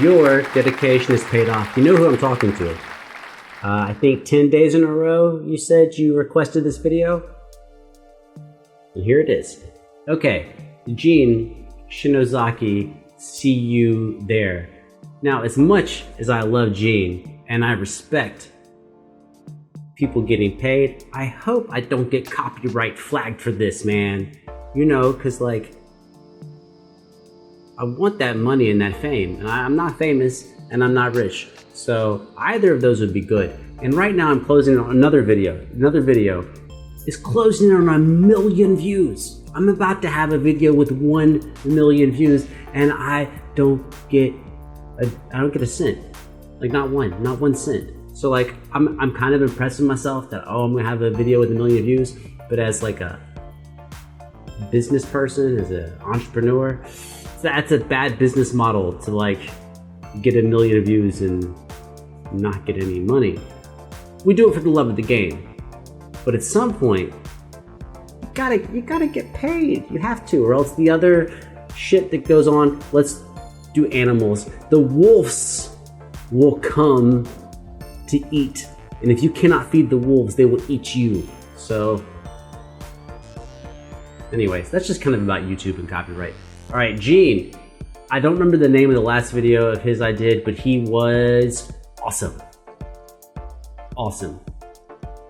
Your dedication is paid off. You know who I'm talking to. I think 10 days in a row you said you requested this video. And here it is. Okay, Gene Shinozaki, see you there. Now, as much as I love Gene and I respect people getting paid, I hope I don't get copyright flagged for this, man. You know, cause like, I want that money and that fame, and I'm not famous and I'm not rich. So either of those would be good. And right now I'm closing on another video. Another video is closing on 1 million views. I'm about to have a video with 1 million views and I don't get a cent. Like not one cent. So like I'm kind of impressed with myself that I'm gonna have a video with 1 million views, but as like a business person, as an entrepreneur, that's a bad business model to like get 1 million views and not get any money. We do it for the love of the game, but at some point you gotta get paid. You have to, or else the other shit that goes on. Let's do animals. The wolves will come to eat, and if you cannot feed the wolves, they will eat you. So anyways, that's just kind of about YouTube and copyright. All right, Gene, I don't remember the name of the last video of his I did, but he was awesome. Awesome.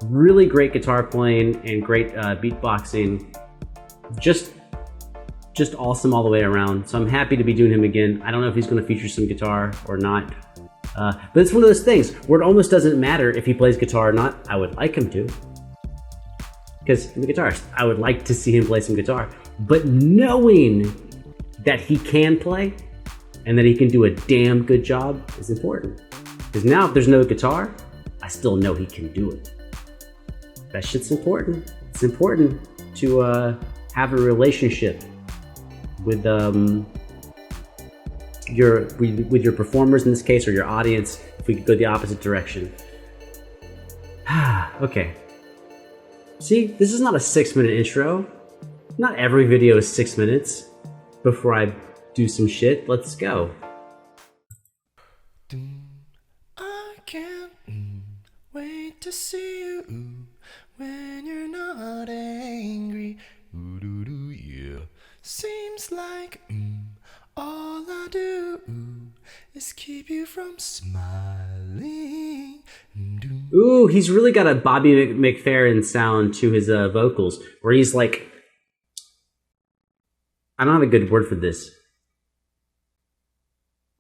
Really great guitar playing and great beatboxing. Just awesome all the way around. So I'm happy to be doing him again. I don't know if he's gonna feature some guitar or not. But it's one of those things where it almost doesn't matter if he plays guitar or not. I would like him to, because I'm a guitarist. I would like to see him play some guitar. But knowing that he can play and that he can do a damn good job is important. Because now if there's no guitar, I still know he can do it. That shit's important. It's important to have a relationship with your performers in this case, or your audience, if we could go the opposite direction. Okay. See, this is not a 6-minute intro. Not every video is 6 minutes before I do some shit. Let's go. I can't wait to see you when you're not angry. Yeah. Seems like all I do is keep you from smiling. Ooh, he's really got a Bobby McFerrin sound to his vocals, where he's like, I don't have a good word for this.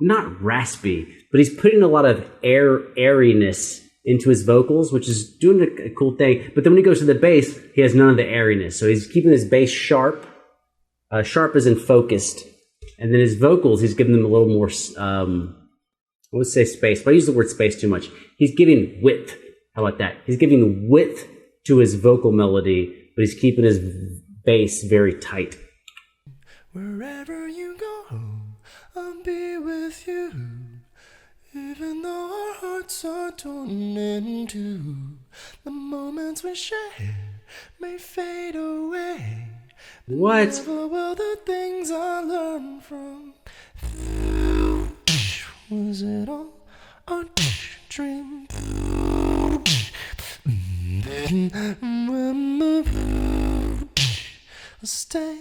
Not raspy, but he's putting a lot of airiness into his vocals, which is doing a cool thing. But then when he goes to the bass, he has none of the airiness. So he's keeping his bass sharp. Sharp as in focused. And then his vocals, he's giving them a little more, I would say space, but I use the word space too much. He's giving width. How about that? He's giving width to his vocal melody, but he's keeping his bass very tight. Wherever you go, I'll be with you. Even though our hearts are torn in two, the moments we share may fade away. What? Never will the things I learned from. Was it all a dream? I'll stay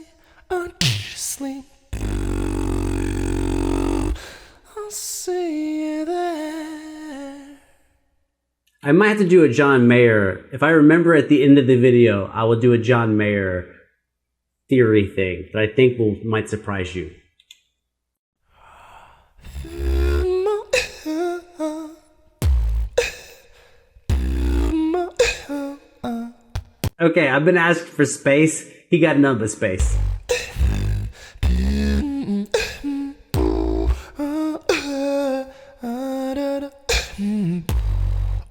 or sleep. I'll see you there. I might have to do a John Mayer. If I remember at the end of the video, I will do a John Mayer theory thing that I think might surprise you. Okay, I've been asked for space. He got none of the space.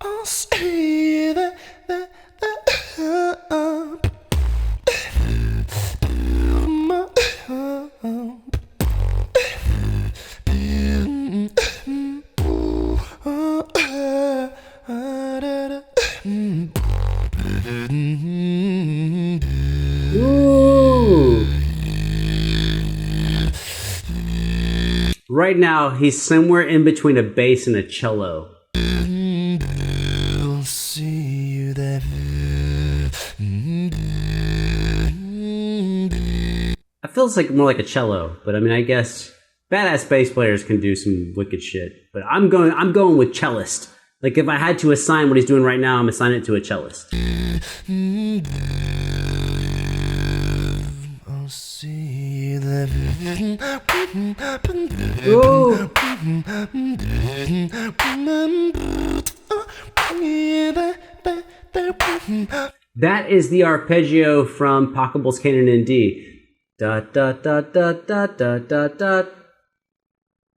I'll see that. Ooh. Right now, he's somewhere in between a bass and a cello. I'll see you there. It feels like more like a cello, but I mean, I guess badass bass players can do some wicked shit. But I'm going with cellist. Like if I had to assign what he's doing right now, I'm assigning it to a cellist. I'll see you there. Ooh. That is the arpeggio from Pachelbel's Canon in D. Da da da da da da da da.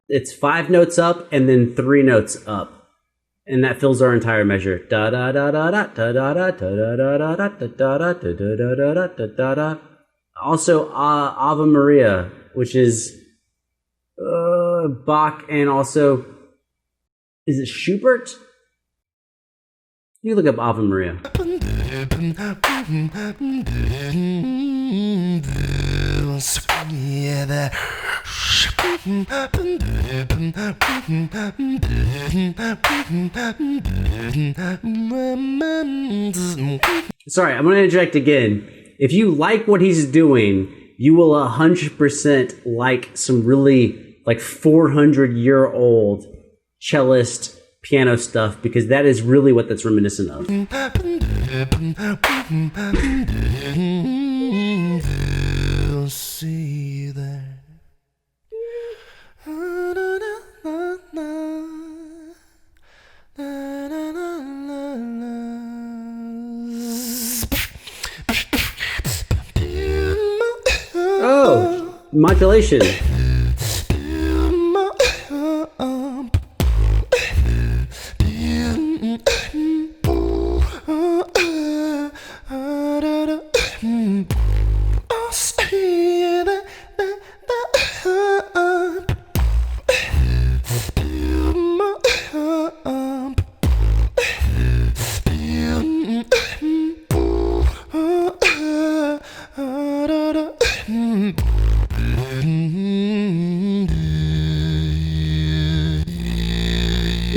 It's 5 notes up and then 3 notes up, and that fills our entire measure. Da da da da da da da da da da da da da da da da da da da. Also, Ave Maria, which is Bach, and also is it Schubert? You look up Ave Maria. Sorry, I'm going to interject again. If you like what he's doing, you will 100% like some really like 400-year-old cellist piano stuff, because that is really what that's reminiscent of. I'll see you there. Oh, modulation.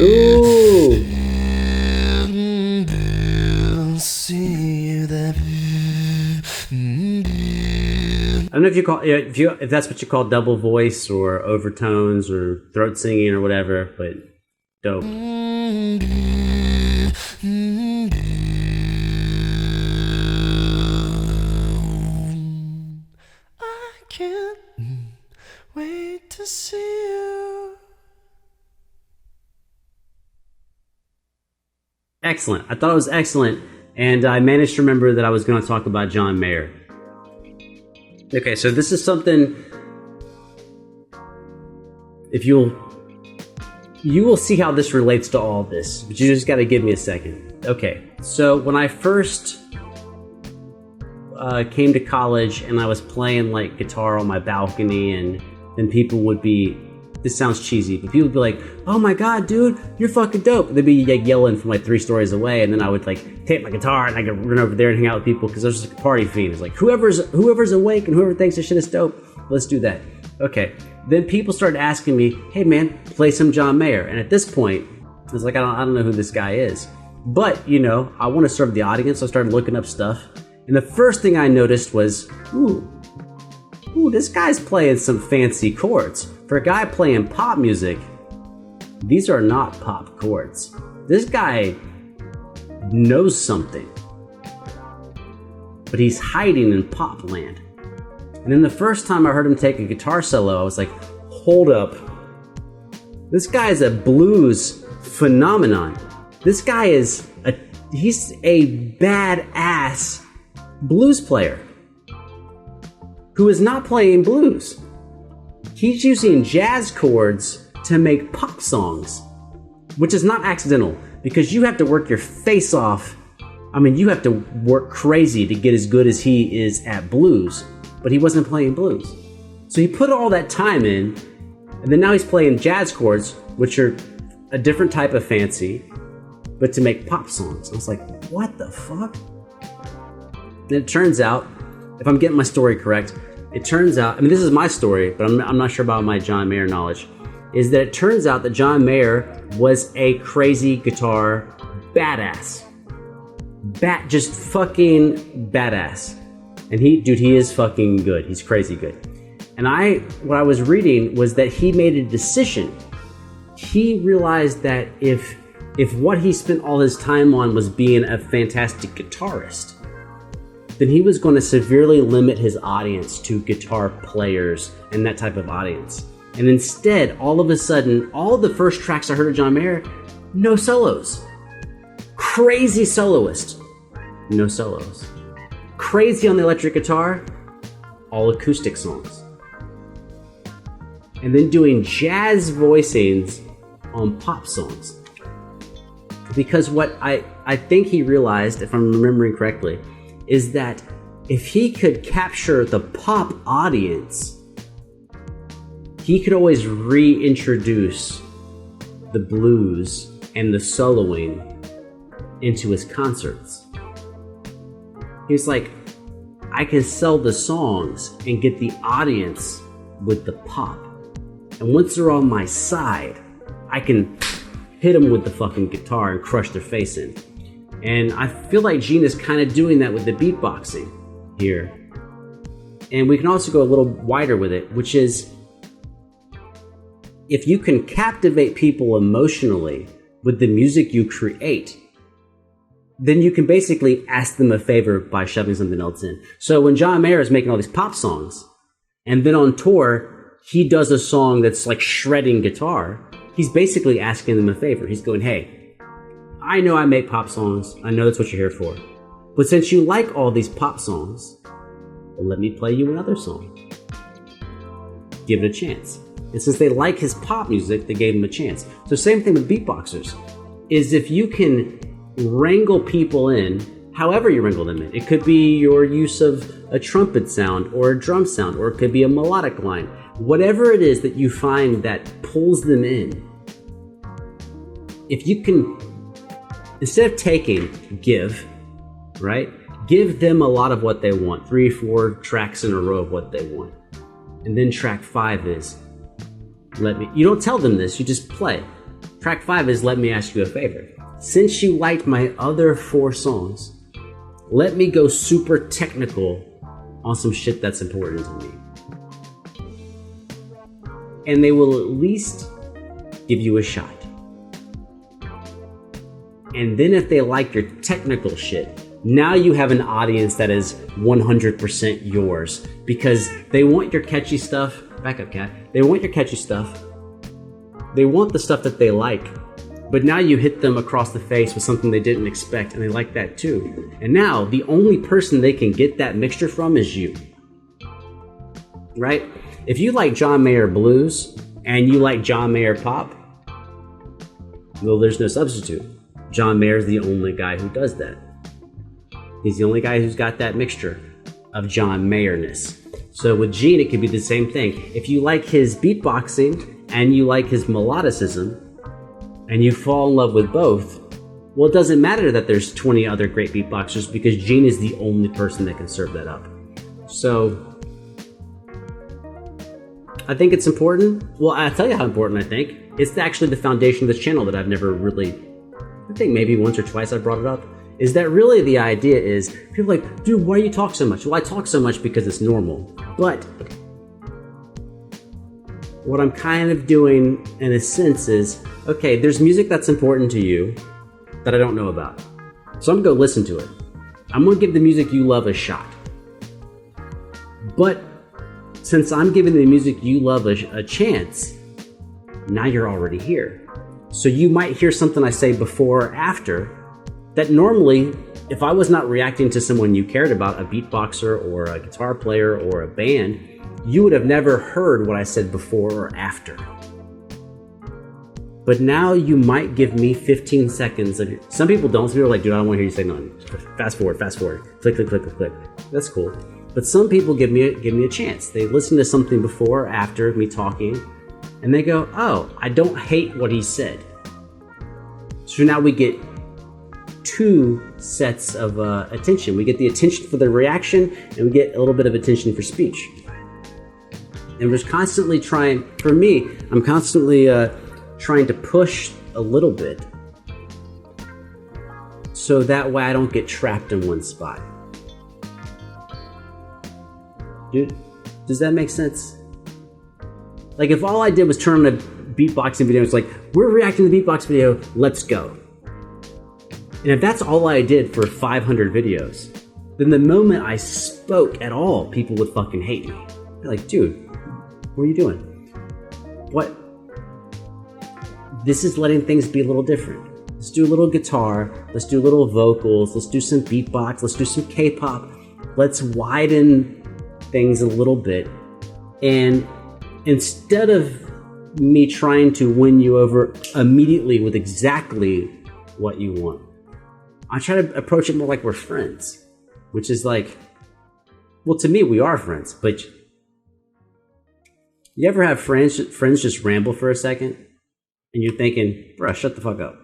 Ooh. I'll see you there. I don't know if you call if that's what you call double voice or overtones or throat singing or whatever, but dope. I can't wait to see you. Excellent. I thought it was excellent, and I managed to remember that I was going to talk about John Mayer. Okay, so this is something, if you will see how this relates to all this, but you just got to give me a second. Okay, so when I first came to college and I was playing like guitar on my balcony, and then people would be, this sounds cheesy, but people would be like, "Oh my god, dude, you're fucking dope." They'd be like yelling from like 3 stories away, and then I would like take my guitar and I could run over there and hang out with people because there's like a party fiend. It's like whoever's awake and whoever thinks this shit is dope, let's do that. Okay, then people started asking me, "Hey man, play some John Mayer." And at this point, I was like, I don't know who this guy is, but you know, I want to serve the audience, so I started looking up stuff, and the first thing I noticed was, ooh, this guy's playing some fancy chords. For a guy playing pop music, these are not pop chords. This guy knows something, but he's hiding in pop land. And then the first time I heard him take a guitar solo, I was like, hold up. This guy is a blues phenomenon. This guy he's a badass blues player who is not playing blues. He's using jazz chords to make pop songs, which is not accidental, because you have to work your face off. I mean, you have to work crazy to get as good as he is at blues, but he wasn't playing blues. So he put all that time in, and then now he's playing jazz chords, which are a different type of fancy, but to make pop songs. I was like, what the fuck? And it turns out, if I'm getting my story correct, it turns out, I mean, this is my story, but I'm not sure about my John Mayer knowledge. is that it turns out that John Mayer was a crazy guitar badass. Just fucking badass. And he is fucking good. He's crazy good. And what I was reading was that he made a decision. He realized that if what he spent all his time on was being a fantastic guitarist, then he was going to severely limit his audience to guitar players and that type of audience. And instead, all of a sudden, all the first tracks I heard of John Mayer, no solos. Crazy soloist, no solos. Crazy on the electric guitar, all acoustic songs. And then doing jazz voicings on pop songs. Because what I think he realized, if I'm remembering correctly, is that if he could capture the pop audience, he could always reintroduce the blues and the soloing into his concerts. He's like, I can sell the songs and get the audience with the pop. And once they're on my side, I can hit them with the fucking guitar and crush their face in. And I feel like Gene is kind of doing that with the beatboxing here. And we can also go a little wider with it, which is, if you can captivate people emotionally with the music you create, then you can basically ask them a favor by shoving something else in. So when John Mayer is making all these pop songs, and then on tour, he does a song that's like shredding guitar, he's basically asking them a favor. He's going, hey, I know I make pop songs. I know that's what you're here for. But since you like all these pop songs, let me play you another song. Give it a chance. And since they like his pop music, they gave him a chance. So same thing with beatboxers, is if you can wrangle people in, however you wrangle them in. It could be your use of a trumpet sound or a drum sound, or it could be a melodic line. Whatever it is that you find that pulls them in, if you can, instead of taking, give, right? Give them a lot of what they want, 3-4 tracks in a row of what they want. And then track 5 is, you don't tell them this, you just play. Track 5 is, let me ask you a favor. Since you liked my other 4 songs, let me go super technical on some shit that's important to me. And they will at least give you a shot. And then if they like your technical shit, now you have an audience that is 100% yours, because they want your catchy stuff. Back up, cat. They want your catchy stuff. They want the stuff that they like. But now you hit them across the face with something they didn't expect, and they like that too. And now the only person they can get that mixture from is you. Right? If you like John Mayer blues and you like John Mayer pop, well, there's no substitute. John Mayer's the only guy who does that. He's the only guy who's got that mixture of John Mayer-ness. So with Gene, it could be the same thing. If you like his beatboxing and you like his melodicism, and you fall in love with both, well, it doesn't matter that there's 20 other great beatboxers, because Gene is the only person that can serve that up. So I think it's important. Well, I'll tell you how important I think. It's actually the foundation of this channel that I've never really, I think maybe once or twice I brought it up, is that really the idea is, people are like, dude, why do you talk so much? Well, I talk so much because it's normal. But what I'm kind of doing in a sense is, okay, there's music that's important to you that I don't know about. So I'm gonna go listen to it. I'm gonna give the music you love a shot. But since I'm giving the music you love a chance, now you're already here. So you might hear something I say before or after that normally, if I was not reacting to someone you cared about, a beatboxer or a guitar player or a band, you would have never heard what I said before or after. But now you might give me 15 seconds of it. Some people don't. Some people are like, dude, I don't want to hear you say nothing. Fast forward. Click, click, click, click, click. That's cool. But some people give me a chance. They listen to something before or after me talking, and they go, oh, I don't hate what he said. So now we get 2 sets of attention. We get the attention for the reaction, and we get a little bit of attention for speech. And we're constantly trying, for me, I'm constantly trying to push a little bit so that way I don't get trapped in one spot. Dude, does that make sense? Like if all I did was turn on a beatboxing video, it's like, we're reacting to the beatbox video, let's go. And if that's all I did for 500 videos, then the moment I spoke at all, people would fucking hate me. They're like, dude, what are you doing? What? This is letting things be a little different. Let's do a little guitar, let's do little vocals, let's do some beatbox, let's do some K-pop. Let's widen things a little bit. And instead of me trying to win you over immediately with exactly what you want, I try to approach it more like we're friends, which is like, well, to me, we are friends, but you ever have friends just ramble for a second and you're thinking, bruh, shut the fuck up.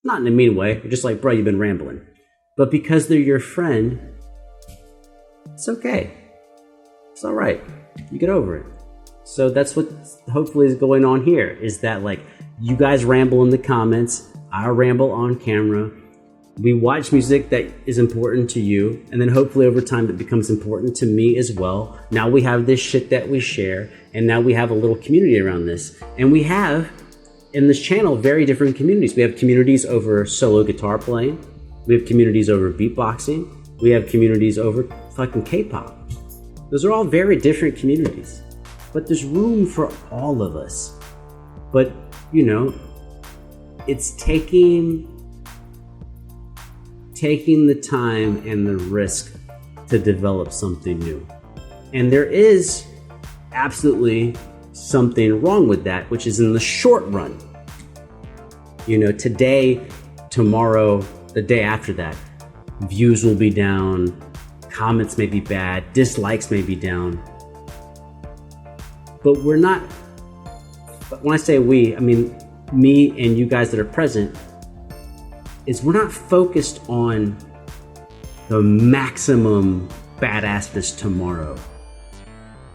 Not in a mean way. You're just like, bro, you've been rambling. But because they're your friend, it's okay. It's all right. You get over it. So that's what hopefully is going on here, is that like you guys ramble in the comments, I ramble on camera. We watch music that is important to you, and then hopefully over time it becomes important to me as well. Now we have this shit that we share, and now we have a little community around this. And we have, in this channel, very different communities. We have communities over solo guitar playing. We have communities over beatboxing. We have communities over fucking K-pop. Those are all very different communities. But there's room for all of us. But, you know, it's taking the time and the risk to develop something new. And there is absolutely something wrong with that, which is in the short run. You know, today, tomorrow, the day after that, views will be down, comments may be bad, dislikes may be down. But we're not, when I say we, I mean me and you guys that are present, is we're not focused on the maximum badassness tomorrow.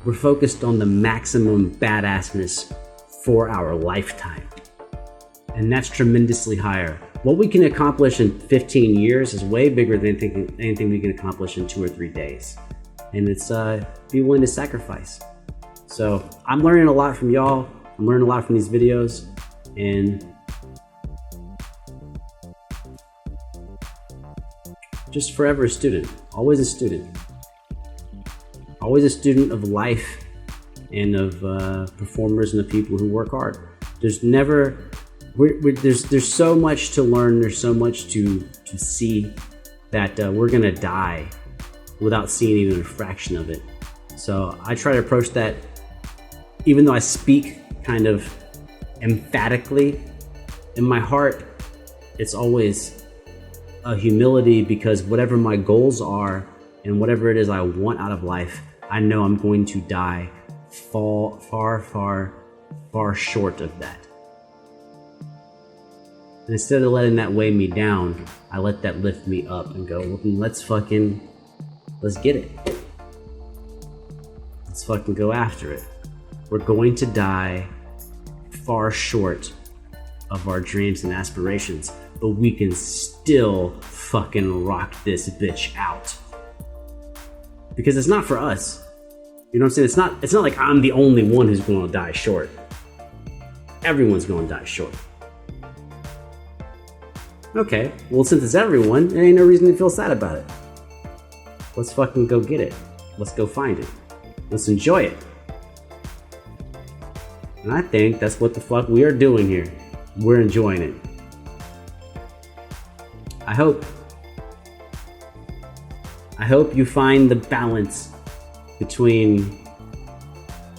We're focused on the maximum badassness for our lifetime. And that's tremendously higher. What we can accomplish in 15 years is way bigger than anything we can accomplish in 2 or 3 days. And it's be willing to sacrifice. So I'm learning a lot from y'all. I'm learning a lot from these videos. And just forever a student, always a student. Always a student of life and of performers and of people who work hard. There's never, there's so much to learn, there's so much to see that we're gonna die without seeing even a fraction of it. So I try to approach that, even though I speak kind of emphatically, in my heart, it's always a humility, because whatever my goals are and whatever it is I want out of life, I know I'm going to die far, far short of that. And instead of letting that weigh me down, I let that lift me up and go, well, let's get it. Let's fucking go after it. We're going to die far short of our dreams and aspirations, but we can still fucking rock this bitch out. Because it's not for us. You know what I'm saying? It's not like I'm the only one who's going to die short. Everyone's going to die short. Okay, well, since it's everyone, there ain't no reason to feel sad about it. Let's fucking go get it. Let's go find it. Let's enjoy it. And I think that's what the fuck we are doing here. We're enjoying it. I hope you find the balance between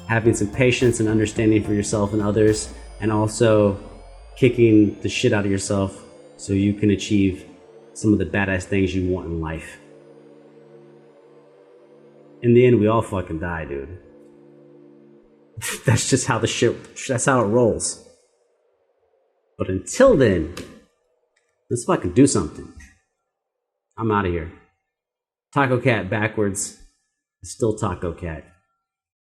having some patience and understanding for yourself and others, and also kicking the shit out of yourself so you can achieve some of the badass things you want in life. In the end, we all fucking die, dude. That's just how that's how it rolls. But until then, let's fucking do something. I'm out of here. Taco Cat backwards is still Taco Cat.